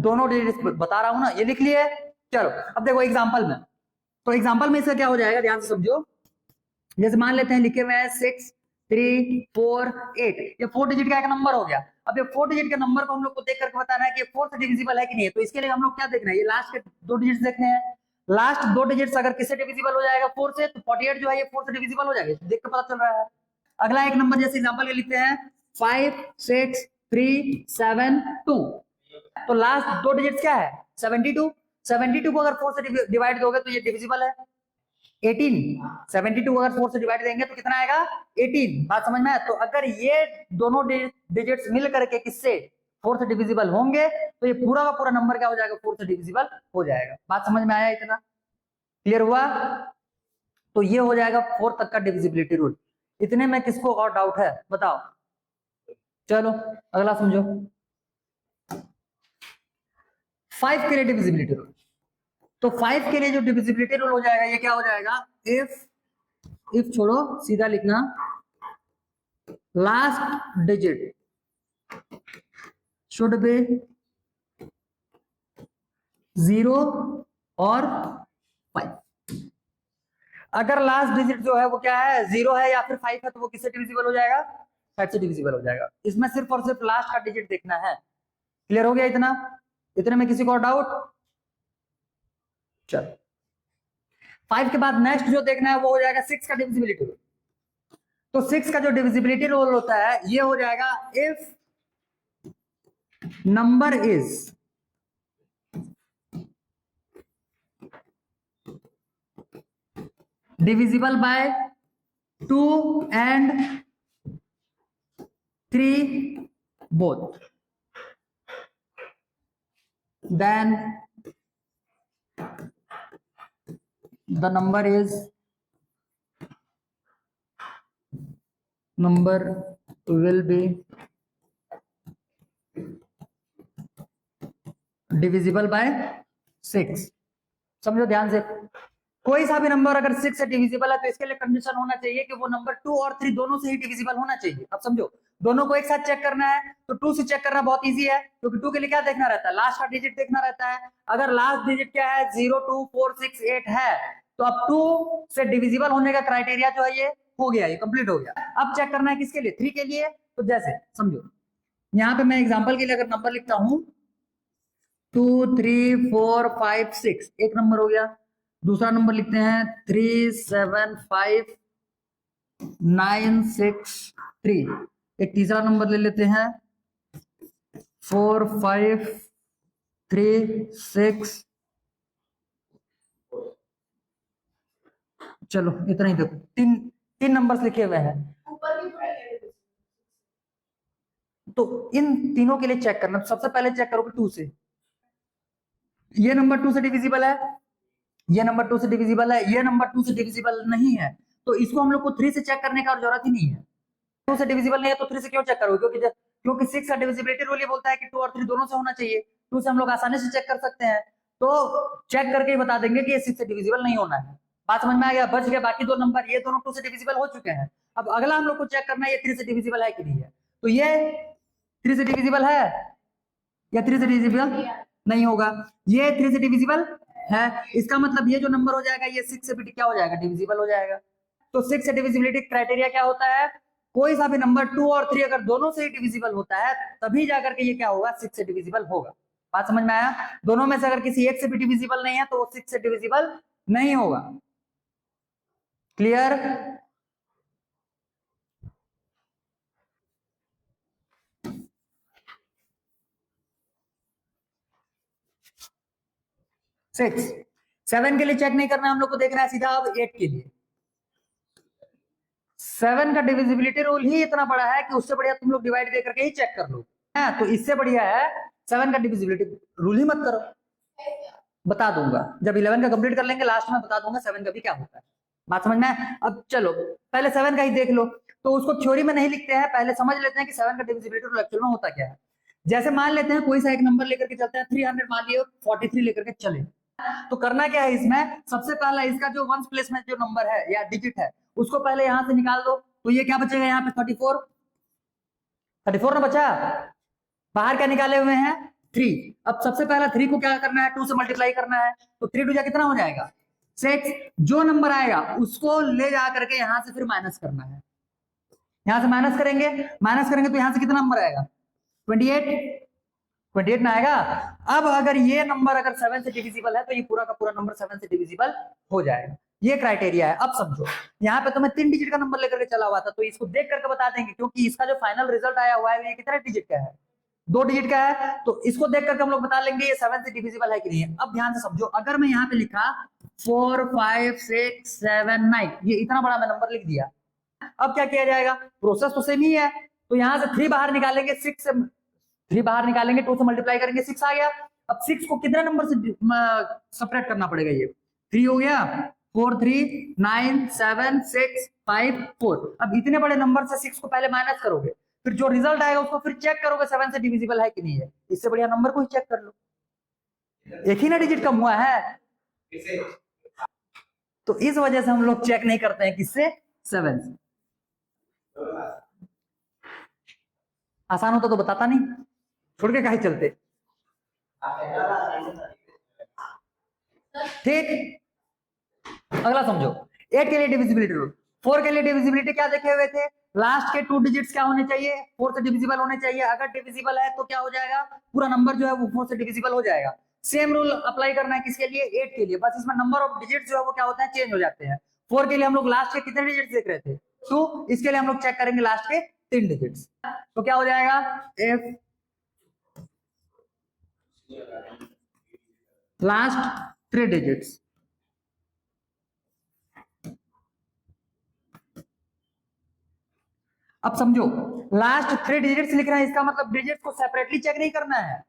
दोनों डिजिट्स बता रहा हूं ना, ये लिख लिए। चलो अब देखो एग्जांपल में, तो एग्जांपल में इसका क्या हो जाएगा ध्यान से समझो। जैसे मान लेते हैं लिखे हुए हैं 6 3 4 8, ये 4 डिजिट का एक नंबर हो गया। अब ये 4 डिजिट के नंबर को हम लोग को देख करके बताना है कि 4 से डिविजिबल है कि नहीं है। तो इसके लिए हम लोग क्या देखना है, ये लास्ट के 2 डिजिट्स देखने हैं। लास्ट 2 डिजिट्स अगर किससे डिविजिबल हो जाएगा 4 से, तो 48 जो है ये 4 से डिविजिबल हो जाएगा, देख के पता चल रहा है। अगला एक नंबर जैसे एग्जांपल के लिखते हैं 5 6 3 7 2, तो लास्ट 2 डिजिट्स क्या है 72। 72 को अगर 4 से डिवाइड दोगे तो ये डिविजिबल है। 18 72 अगर 4 से डिवाइड देंगे तो कितना आएगा 18। बात समझ में आया? तो अगर ये दोनों डिजिट्स मिल करके किससे 4 से डिविजिबल होंगे तो ये पूरा का पूरा नंबर क्या हो जाएगा 4 से डिविजिबल हो जाएगा। बात समझ में आया इतना? क्लियर हुआ? तो ये हो जाएगा 4 तक का डिविजिबिलिटी रूल। इतने में किसको और डाउट है बताओ? चलो अगला समझो। 5 के लिए डिविजिबिलिटी रूल, तो 5 के लिए जो डिविजिबिलिटी रूल हो जाएगा ये क्या हो जाएगा, इफ छोड़ो सीधा लिखना, लास्ट डिजिट शुड बी 0 और 5। अगर लास्ट डिजिट जो है वो क्या है, 0 है या फिर 5 है, तो वो किससे डिविजिबल हो जाएगा, 5 से डिविजिबल हो जाएगा। इसमें सिर्फ और सिर्फ लास्ट का डिजिट देखना है। क्लियर हो गया इतना? इतने में किसी को और डाउट? चलो 5 के बाद नेक्स्ट जो देखना है वो हो जाएगा 6 का डिविजिबिलिटी। तो 6 का जो डिविजिबिलिटी रूल होता है ये हो जाएगा, if number is divisible by 2 and 3 both, then the number will be divisible by 6। समझो ध्यान से, कोई सा भी नंबर अगर 6 से डिविजिबल है तो इसके लिए कंडीशन होना चाहिए कि वो नंबर 2 और 3 दोनों से ही डिविजिबल होना चाहिए। अब समझो, दोनों को एक साथ चेक करना है तो 2 से चेक करना बहुत इजी है, क्योंकि 2 के लिए क्या देखना रहता है, लास्ट का डिजिट देखना रहता है। अगर लास्ट डिजिट क्या है, 0 2 4 6 8 है, तो अब 2 से डिविजिबल होने का क्राइटेरिया जो है ये हो गया, ये कंप्लीट हो गया। अब चेक करना है किसके लिए, 3 के लिए। तो जैसे समझो यहाँ पे मैं एग्जाम्पल के लिए अगर नंबर लिखता हूं 2 3 4 5 6, एक नंबर हो गया। दूसरा नंबर लिखते हैं 3 7 5 9 6 3। एक तीसरा नंबर ले लेते हैं 4 5 3 6। चलो इतना ही देखो, तीन नंबर्स लिखे हुए हैं। तो इन तीनों के लिए चेक करना, सबसे पहले चेक करोगे 2 से। ये नंबर 2 से डिविजिबल है, ये नंबर 2 से डिविजिबल है, ये नंबर 2 से डिविजिबल नहीं है, तो इसको हम लोग को 3 से चेक करने का जरूरत ही नहीं है। 2 से डिविजिबल नहीं है तो 3 से क्यों चेक करोगे, क्योंकि 6 का डिविजिबिलिटी रूल ये बोलता है कि 2 और 3 दोनों से होना चाहिए। 2 से हम लोग आसानी से चेक कर सकते हैं, तो चेक करके ही बता देंगे कि ये 6 से डिविजिबल नहीं होना है। बात समझ में आ गया? बच गया बाकी दो नंबर, ये दोनों 2 से डिविजिबल हो चुके हैं। अब अगला हम लोग को चेक करना है ये 3 से डिविजिबल है कि नहीं है। तो ये 3 से डिविजिबल है या 3 से डिविजिबल नहीं होगा, ये 3 से डिविजिबल है। इसका मतलब ये जो नंबर हो जाएगा ये 6 से भी क्या हो जाएगा, डिविजिबल हो जाएगा। तो 6 से डिविजिबिलिटी क्राइटेरिया क्या होता है, कोई सा भी नंबर 2 और 3 अगर दोनों से ही डिविजिबल होता है तभी जाकर के ये क्या होगा, 6 से डिविजिबल होगा। बात समझ में आया? दोनों में से अगर किसी एक से भी डिविजिबल नहीं है तो वो 6 से डिविजिबल नहीं होगा। क्लियर? सिक्स 7 के लिए चेक नहीं करना, हम लोग को देखना है सीधा अब 8 के लिए। 7 का डिविजिबिलिटी रूल ही इतना बड़ा है कि उससे बढ़िया तुम लोग डिवाइड दे करके ही चेक कर लो। तो इससे बढ़िया है 7 का डिविजिबिलिटी रूल ही मत करो। बता दूंगा जब 11 का कंप्लीट कर लेंगे, लास्ट में बता दूंगा 7 का भी क्या होता है। बात समझ में है? अब चलो पहले 7 का ही देख लो। तो उसको थ्योरी में नहीं लिखते हैं, पहले समझ लेते हैं कि 7 का डिविजिबिलिटी रूल एक्चुअल में होता क्या है। जैसे मान लेते हैं कोई सा एक नंबर लेकर के चलते हैं, 300 मान लियो 43 लेकर के चले। तो करना क्या है इसमें, सबसे पहला इसका जो वंस प्लेस में जो नंबर है या डिजिट है उसको पहले यहां से निकाल दो। तो ये क्या बचेगा यहाँ पे 34 ना बचा, बाहर क्या निकाले हुए हैं 3। अब सबसे पहला 3 को क्या करना है, 2 से मल्टीप्लाई करना है। तो 3 2 कितना हो जाएगा 6। जो नंबर आएगा उसको ले जा करके यहां से फिर माइनस करना है। यहां से माइनस करेंगे तो यहां से कितना नंबर आएगा 28 ना आएगा। अब अगर ये नंबर अगर 7 से डिविजिबल है तो ये पूरा का पूरा नंबर 7 से डिविजिबल हो जाएगा। ये क्राइटेरिया है। अब समझो यहाँ पे तो मैं 3 डिजिट का नंबर लेकर के चला हुआ था, तो इसको देख करके बता देंगे, क्योंकि इसका जो फाइनल रिजल्ट आया हुआ है ये कितने डिजिट का है, 2 डिजिट का है। तो इसको देख करके हम लोग बता लेंगे ये 7 से डिविजिबल है कि नहीं है। अब ध्यान से समझो, अगर मैं यहाँ पे लिखा 4 5 6 7 9, ये इतना बड़ा मैं नंबर लिख दिया। अब क्या किया जाएगा, प्रोसेस तो सेम ही है। तो यहां से 3 बाहर निकालेंगे, 6 से 3 बाहर निकालेंगे, 2 से मल्टीप्लाई करेंगे, 6 आ गया। अब 6 को कितने नंबर से सेपरेट करना पड़ेगा, ये 3 हो गया, 4 3 9 7 6 5 4। अब इतने बड़े नंबर से 6 को पहले माइनस करोगे, फिर जो रिजल्ट आएगा उसको फिर चेक करोगे 7 से डिविजिबल है कि नहीं है। इससे बढ़िया नंबर को ही चेक कर लो, एक ही ना डिजिट कम हुआ है। तो इस वजह से हम लोग चेक नहीं करते हैं, किससे, 7 से। आसान होता तो बताता नहीं, छोड़ के काहे चलते। ठीक, अगला समझो। 8 के लिए डिविजिबिलिटी रूल। 4 के लिए डिविजिबिलिटी क्या देखे हुए थे, लास्ट के 2 डिजिट्स क्या होने चाहिए, 4 से डिविजिबल होने चाहिए। अगर डिविजिबल है तो क्या हो जाएगा, पूरा नंबर जो है वो 4 से डिविजिबल हो जाएगा। सेम रूल अप्लाई करना है किसके लिए, 8 के लिए, बस इसमें नंबर ऑफ डिजिट्स जो है वो क्या होता है, चेंज हो जाते हैं। 4 के लिए हम लोग लास्ट के कितने डिजिट्स देख रहे थे, 2, इसके लिए हम लोग चेक करेंगे लास्ट के 3 डिजिट्स। तो क्या हो जाएगा, इफ लास्ट 3 डिजिट्स, अब समझो लास्ट 3 डिजिट्स लिख रहे हैं, इसका मतलब डिजिट्स को सेपरेटली चेक नहीं करना है।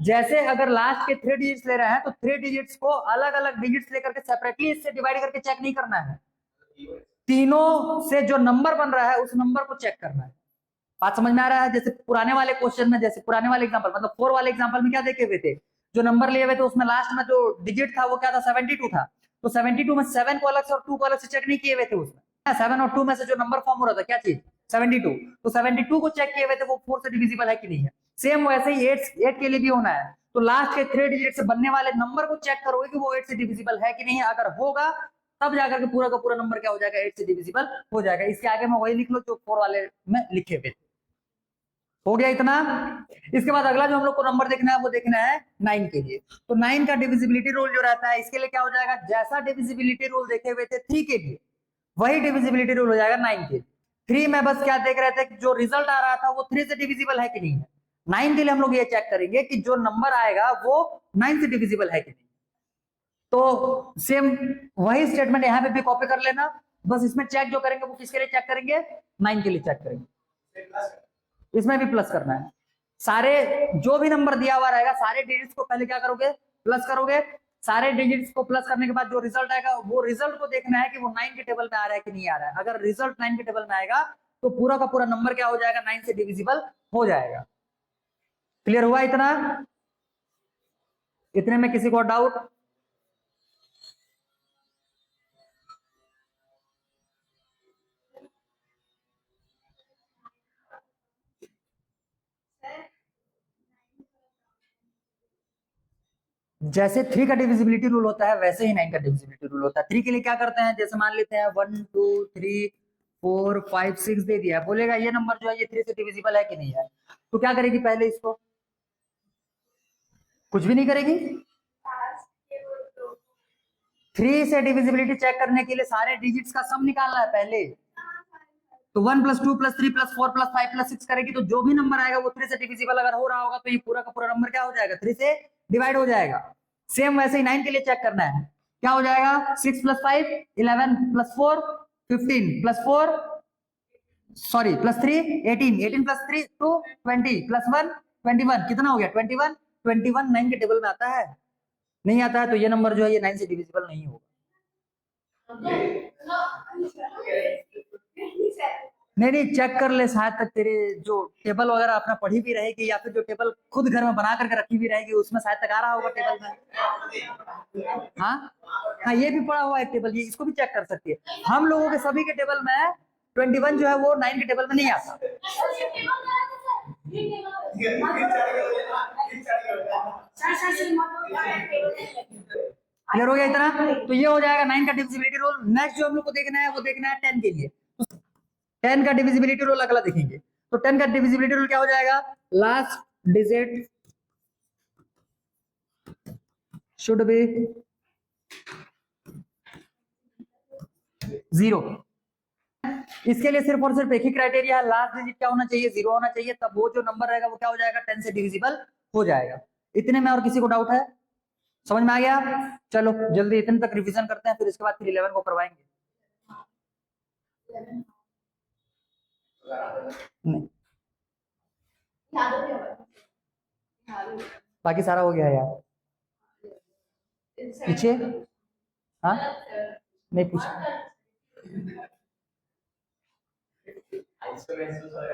जैसे अगर लास्ट के 3 डिजिट्स ले रहे हैं तो 3 डिजिट्स को अलग अलग डिजिट्स लेकर के सेपरेटली इससे डिवाइड करके चेक नहीं करना है, तीनों से जो नंबर बन रहा है उस नंबर को चेक करना है। बात समझ में आ रहा है। जैसे पुराने वाले क्वेश्चन में, जैसे पुराने वाले एग्जांपल मतलब 4 वाले एग्जांपल में क्या देखे हुए थे, जो नंबर लिए हुए थे उसमें लास्ट में जो डिजिट था वो क्या था, 72 था। तो 72 में 7 को अलग से और 2 को अलग से चेक नहीं किए हुए थे उसमें। 7 और 2 में से जो नंबर फॉर्म हो रहा था क्या चीज, 72। तो 72 को चेक किए हुए थे वो 4 से डिविजिबल है कि नहीं है। सेम वैसे ही 8 के लिए भी होना है। तो लास्ट के 3 डिजिट से बनने वाले नंबर को चेक करोगे कि वो 8 से डिविजिबल है कि नहीं है। अगर होगा तब जाकर के पूरा का पूरा नंबर क्या हो जाएगा, 8 से डिविजिबल हो जाएगा। इसके आगे में वही लिख लो जो 4 वाले में लिखे हुए थे। हो गया इतना। इसके बाद अगला जो हम लोग को नंबर देखना है वो देखना है 9 के लिए। तो 9 का डिविजिबिलिटी रूल जो रहता है इसके लिए क्या हो जाएगा, जैसा डिविजिबिलिटी रूल देखे हुए थे 3 के लिए वही डिविजिबिलिटी रूल हो जाएगा 9 के लिए। 3 में बस क्या देख रहे थे कि जो रिजल्ट आ रहा था वो 3 से डिविजिबल है कि नहीं है। 9 के लिए हम लोग ये चेक करेंगे कि जो नंबर आएगा वो 9 से डिविजिबल है कि नहीं। तो सेम वही स्टेटमेंट यहाँ पे भी कॉपी कर लेना, बस इसमें चेक जो करेंगे वो किसके लिए चेक करेंगे, 9 के लिए चेक करेंगे। इसमें भी प्लस करना है, सारे जो भी नंबर दिया हुआ रहेगा सारे डिजिट्स को पहले क्या करोगे, प्लस करोगे। सारे डिजिट्स को प्लस करने के बाद जो रिजल्ट आएगा वो रिजल्ट को देखना है कि वो 9 के टेबल में आ रहा है कि नहीं आ रहा है। अगर रिजल्ट 9 के टेबल में आएगा तो पूरा का पूरा नंबर क्या हो जाएगा, 9 से डिविजिबल हो जाएगा। क्लियर हुआ इतना, इतने में किसी को डाउट? जैसे 3 का डिविजिबिलिटी रूल होता है वैसे ही 9 का डिविजिबिलिटी रूल होता है। 3 के लिए क्या करते हैं, जैसे मान लेते हैं 1 2 3 4 5 6 दे दिया है, बोलेगा ये नंबर जो है ये 3 से डिविजिबल है कि नहीं है। तो क्या करेगी, पहले इसको कुछ भी नहीं करेगी। 3 से डिविजिबिलिटी चेक करने के लिए सारे डिजिट्स का सम निकालना है पहले। तो 1 + 2 + 3 + 4 + 5 + 6 करेगी तो जो भी नंबर आएगा वो 3 से डिविजिबल अगर हो रहा होगा तो ये पूरा का पूरा नंबर क्या हो जाएगा, 3 से डिवाइड हो जाएगा। सेम वैसे ही 9 के लिए चेक करना है, क्या हो जाएगा, 6 + 5 11 + 4 15 + 4 सॉरी +3 18 18 + 3 2 20 + 1 21 कितना हो गया, 21 21 9 के टेबल में आता है, नहीं आता है तो ये नंबर जो है ये 9 से डिविजिबल नहीं होगा। नहीं नहीं चेक कर ले, शायद तक तेरे जो टेबल वगैरह अपना पढ़ी भी रहेगी या फिर जो टेबल खुद घर में बना करके रखी भी रहेगी उसमें शायद तक आ रहा होगा टेबल में। हाँ हाँ ये भी पड़ा हुआ है टेबल, ये इसको भी चेक कर सकती है। हम लोगों के सभी के टेबल में 21 जो है वो 9 के टेबल में नहीं आता। क्लियर हो गया इतना, तो ये हो जाएगा 9 का डिविजिबिलिटी रूल। नेक्स्ट जो हम लोग को देखना है वो देखना है 10 के लिए। 10 का डिविजिबिलिटी रूल अगला देखेंगे। तो 10 का डिविजिबिलिटी रूल क्या हो जाएगा, लास्ट डिजिट शुड बी 0। इसके लिए सिर्फ और सिर्फ एक ही क्राइटेरिया है, लास्ट डिजिट क्या होना चाहिए, 0 होना चाहिए, तब वो जो नंबर रहेगा वो क्या हो जाएगा, 10 से डिविजिबल हो जाएगा। इतने में और किसी को डाउट है, समझ में आ गया? चलो जल्दी इतने तक रिवीजन करते हैं, फिर इसके बाद फिर 11 को करवाएंगे। नहीं बाकी सारा हो गया यार, पीछे हाँ नहीं पूछ,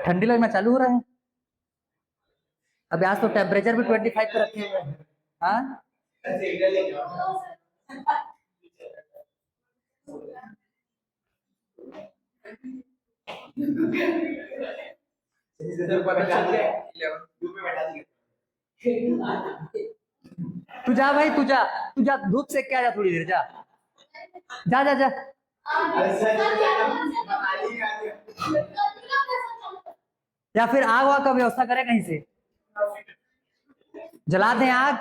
ठंडी लगना चालू हो रहा है। अभी आज तो टेम्परेचर भी 25 पे रखे हुए हैं। हाँ तू जा भाई, तू जा, तू जा, धूप से क्या, जा थोड़ी देर, जा जा जा जा। या फिर आग वाग का व्यवस्था करें कहीं से, जला दें आग।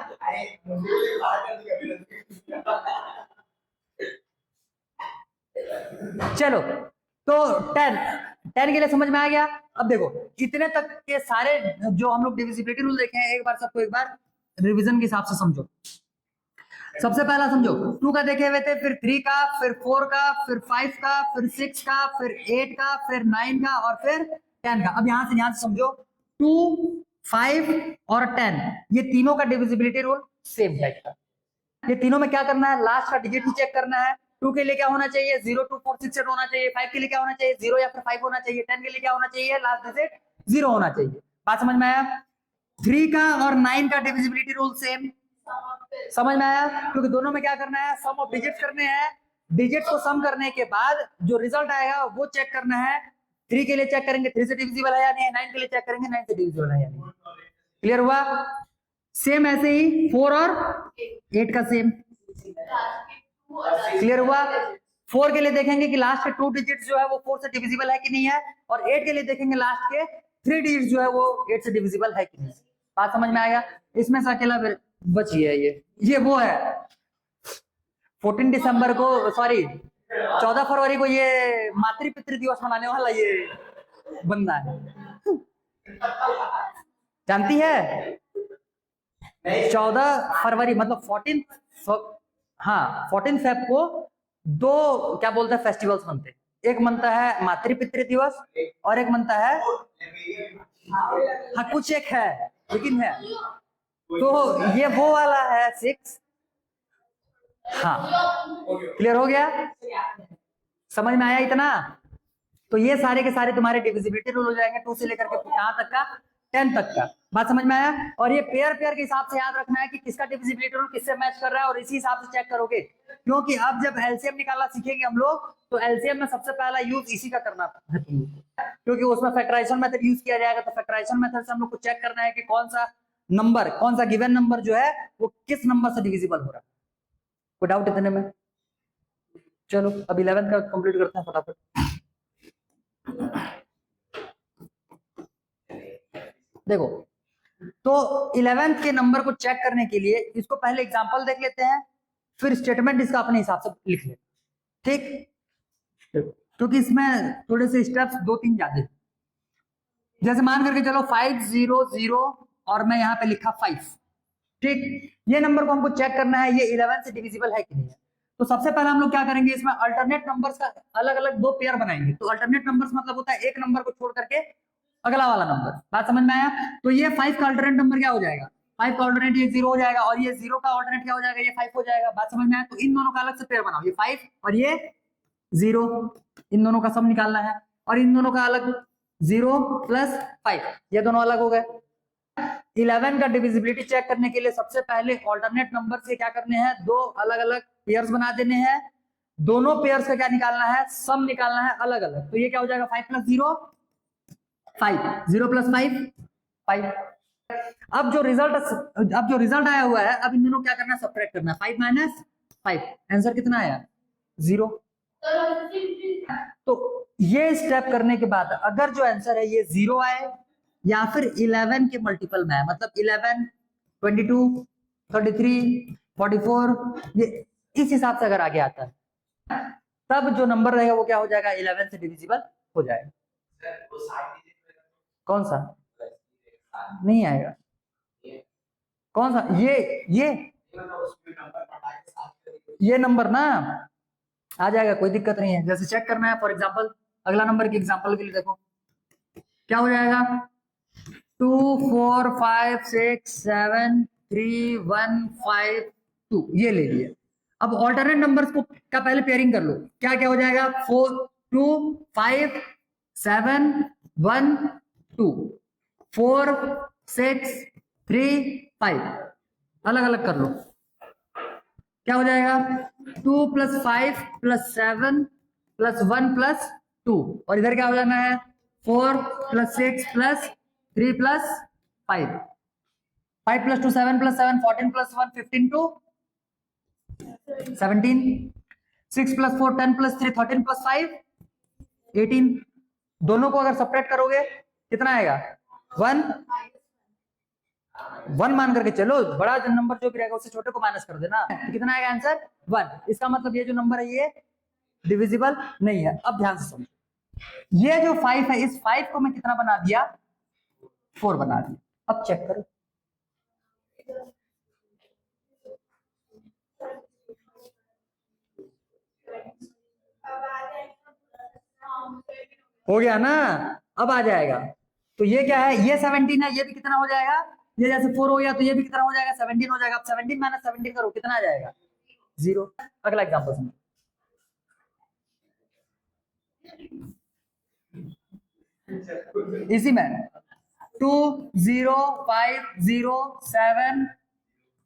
चलो, तो 10 के लिए समझ में आ गया। अब देखो इतने तक के सारे जो हम लोग डिविजिबिलिटी रूल देखे हैं, एक बार सबको एक बार रिवीजन के हिसाब से समझो। सबसे पहला समझो 2 का देखे हुए थे, फिर 3 का, फिर 4 का, फिर 5 का, फिर 6 का, फिर 8 का, फिर 9 का और फिर 10 का। अब यहां से ध्यान से समझो, 2, 5 और 10 ये तीनों का डिविजिबिलिटी रूल सेम है। ये तीनों में क्या करना है, लास्ट का डिजिट ही चेक करना है। 2 के लिए क्या होना चाहिए, 0, 2, 4, 6, 8 होना चाहिए। 5 के लिए क्या होना चाहिए, 0 या फिर 5 होना चाहिए। 10 के लिए क्या होना चाहिए, लास्ट डिजिट 0 होना चाहिए। बात समझ में आया। 3 का और 9 का डिविजिबिलिटी रूल सेम, समझ में आया, क्योंकि दोनों में क्या करना है, सम ऑफ डिजिट्स करने हैं। डिजिट्स को सम करने के बाद जो रिजल्ट आएगा वो चेक करना है। 3 के लिए चेक करेंगे 3 से डिविजिबल है या नहीं, 9 के लिए चेक करेंगे 9 से डिविजिबल है या नहीं। क्लियर हुआ। सेम ऐसे ही 4 और 8 का सेम। क्लियर हुआ। 4 के लिए देखेंगे कि लास्ट के 2 डिजिट्स जो है वो 4 से डिविजिबल है कि नहीं है, और 8 के लिए देखेंगे लास्ट के 3 डिजिट्स जो है वो 8 से डिविजिबल है कि नहीं। बात समझ में आएगा। इसमें से अकेला बची है ये वो है 14 दिसंबर को, सॉरी 14 फरवरी को ये मातृ पितृ दिवस मनाने वाला ये बंदा है, जानती है। 14 फरवरी मतलब 14, हाँ 14 फेब को 2 क्या बोलते हैं फेस्टिवल्स मनते हैं। एक मनता है मातृ पितृ दिवस और एक मनता है, हाँ कुछ एक है लेकिन है, तो ये वो वाला है 6। हाँ क्लियर हो गया, समझ में आया इतना। तो ये सारे के सारे तुम्हारे डिविजिबिलिटी रूल हो जाएंगे 2 से लेकर के कहां तक का, 10 तक का। बात समझ में आया। और ये पेयर पेयर के हिसाब से याद रखना है कि किसका डिविजिबिलिटी रूल किससे मैच कर रहा है, और इसी हिसाब से चेक करोगे। क्योंकि अब जब एलसीएम निकालना सीखेंगे हम लोग, तो एलसीएम में सबसे पहला यूज इसी का करना है, क्योंकि उसमें फैक्टराइजेशन मेथड यूज किया जाएगा। तो फैक्टराइजेशन मेथड से हम लोग को चेक करना है कि कौन सा गिवन नंबर जो है वो किस नंबर से डिविजिबल हो रहा है। कोई डाउट इतने में। चलो अब 11 का कंप्लीट करते हैं फटाफट। देखो तो 11th के नंबर को चेक करने के लिए इसको पहले एग्जांपल देख लेते हैं, फिर स्टेटमेंट इसका अपने हिसाब से लिख लेते हैं, ठीक। क्योंकि इसमें थोड़े से स्टेप्स 2-3 ज्यादा। जैसे मान करके चलो 500 और मैं यहाँ पे लिखा 5, ठीक। ये नंबर को हमको चेक करना है ये 11 से डिविजिबल है कि नहीं है। तो सबसे पहले हम लोग क्या करेंगे, इसमें अल्टरनेट नंबर्स का अलग अलग 2 पेयर बनाएंगे। तो अल्टरनेट नंबर्स मतलब होता है एक नंबर को छोड़ करके अगला वाला नंबर। बात समझ में आया। तो ये 5 का अल्टरनेट नंबर क्या हो जाएगा, 5 का अल्टरनेट ये 0 हो जाएगा, और ये 0 का अल्टरनेट क्या हो जाएगा, ये 5 हो जाएगा। बात समझ में आया। तो इन दोनों का अलग से पेयर बनाओ, ये 5 और ये 0, इन दोनों का सम निकालना है। और इन दोनों का अलग 0 + 5, ये दोनों अलग हो गए। 11 का डिविजिबिलिटी चेक करने के लिए सबसे पहले अल्टरनेट नंबर से क्या करने हैं, 2 अलग अलग पेयर्स बना देने हैं। दोनों पेयर्स का क्या निकालना है, सम निकालना है अलग अलग। तो ये क्या हो जाएगा, 5 + 0 5, 0 + 5 5। अब जो रिजल्ट आया हुआ है, अब इन दोनों क्या करना है, सब्ट्रैक्ट करना है। 5 - 5, आंसर कितना आया, 0। तो ये स्टेप करने के बाद अगर जो आंसर है ये 0 आए या फिर 11 के मल्टीपल में है, मतलब 11, 22, 33, 44, ये इस हिसाब से अगर आगे आता है, तब जो नंबर रहेगा वो क्या हो जाएगा, 11 से डिविजिबल हो जाएगा। कौन सा नहीं आएगा, कौन सा, ये नंबर ना आ जाएगा, कोई दिक्कत नहीं है। जैसे चेक करना है, फॉर एग्जांपल अगला नंबर के एग्जांपल के लिए देखो क्या हो जाएगा, 2, 4, 5, 6, 7, 3, 1, 5, 2, ये ले लिए। अब ऑल्टरनेट नंबर्स को का पहले पेयरिंग कर लो, क्या क्या हो जाएगा, 4, 2, 5, 7, 1, 2, 4, 6, 3, 5, अलग अलग कर लो। क्या हो जाएगा, 2 + 5 + 7 + 1 + 2, और इधर क्या हो जाना है, 4 + 6 + 3 + 5। 5 + 2 7 + 7 14 + 1 15 2 17 6 + 4 10 + 3 13 + 5 18। दोनों को अगर सेपरेट करोगे कितना आएगा 1 1 मान करके चलो, बड़ा नंबर जो भी रहेगा उससे छोटे को माइनस कर देना, तो कितना आएगा आंसर 1। इसका मतलब ये जो नंबर है ये डिविजिबल नहीं है। अब ध्यान से समझो, ये जो 5 है इस 5 को मैं कितना बना दिया 4 बना दिया। अब चेक करो, हो गया ना, अब आ जाएगा। तो ये क्या है, ये 17 है, ये भी कितना हो जाएगा, ये जैसे 4 हो गया तो ये भी कितना हो जाएगा 17 हो जाएगा। अब 17 - 17 करो कितना आ जाएगा 0। अगला एग्जांपल सुनो, इसी में 2 0 5 0 7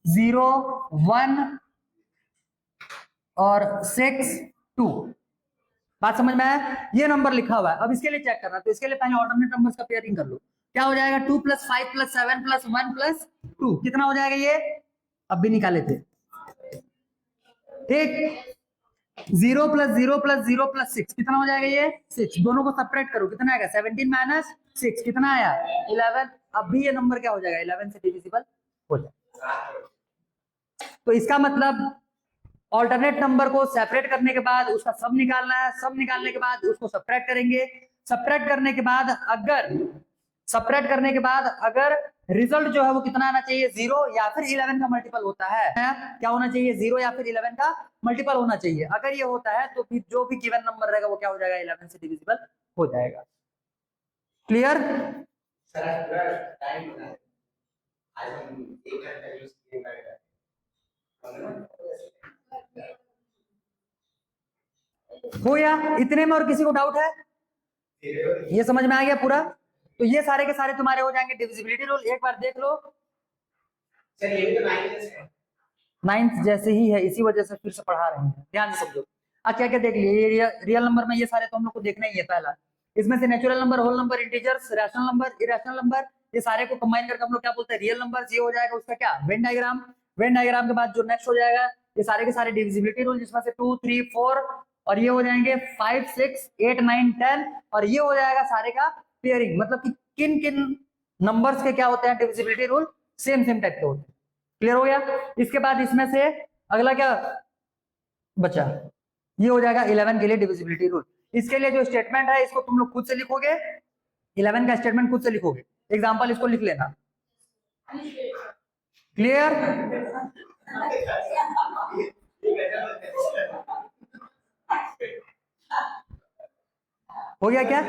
0 1 और 6 2। बात समझ में आया, ये नंबर लिखा हुआ है। अब इसके लिए चेक करना, तो इसके लिए पहले ऑल्टरनेट नंबर्स का पेयरिंग कर लो। क्या हो जाएगा 2 + 5 + 7 + 1 + 2 कितना हो जाएगा ये, अब भी निकाले थे ठीक। 0 + 0 + 0 + 6 कितना हो जाएगा ये 6। दोनों को सेपरेट करो कितना आएगा 17 - 6 कितना आया 11। अब भी ये नंबर क्या हो जाएगा 11 से डिविजिबल हो जाएगा। तो इसका मतलब ऑल्टरनेट नंबर को सेपरेट करने के बाद उसका सब निकालना है, सब निकालने के बाद उसको सब्ट्रैक्ट करेंगे। सब्ट्रैक्ट करने के बाद अगर रिजल्ट जो है वो कितना आना चाहिए 0 या फिर 11 का मल्टीपल होता है, क्या होना चाहिए 0 या फिर 11 का मल्टीपल होना चाहिए। अगर ये होता है तो फिर जो भी गिवन नंबर रहेगा वो क्या हो जाएगा 11 से डिविजिबल हो जाएगा। क्लियर? हो गया इतने में, और किसी को डाउट है? ये समझ में आ गया पूरा? तो ये सारे के सारे तुम्हारे हो जाएंगे डिविजिबिलिटी रूल। एक बार देख लो, नाइन्थ जैसे ही है, इसी वजह से फिर से पढ़ा रहे हैं, ध्यान से समझो। क्या क्या देख लिए, ये रियल नंबर में ये सारे तो हम लोग को देखना ही है। पहला इसमें से natural number, whole number, integers, rational number, irrational number, ये सारे को कंबाइन करके हम लोग क्या बोलते हैं रियल नंबर। ये हो जाएगा उसका क्या वेन डायग्राम। वेन डायग्राम के बाद जो नेक्स्ट हो जाएगा ये सारे के सारे डिविजिबिलिटी रूल, जिसमें से 2 3 4 और ये हो जाएंगे 5 6 8 9 10 और ये हो जाएगा सारे का पेयरिंग, मतलब कि किन किन नंबर्स के क्या होते हैं divisibility rule, same same type के होते हैं। क्लियर हो गया? इसके बाद इसमें से अगला क्या बचा, ये हो जाएगा 11 के लिए डिविजिबिलिटी रूल। इसके लिए जो स्टेटमेंट है इसको तुम लोग खुद से लिखोगे, 11 का स्टेटमेंट खुद से लिखोगे। एग्जांपल इसको लिख लेना। क्लियर? हो गया क्या?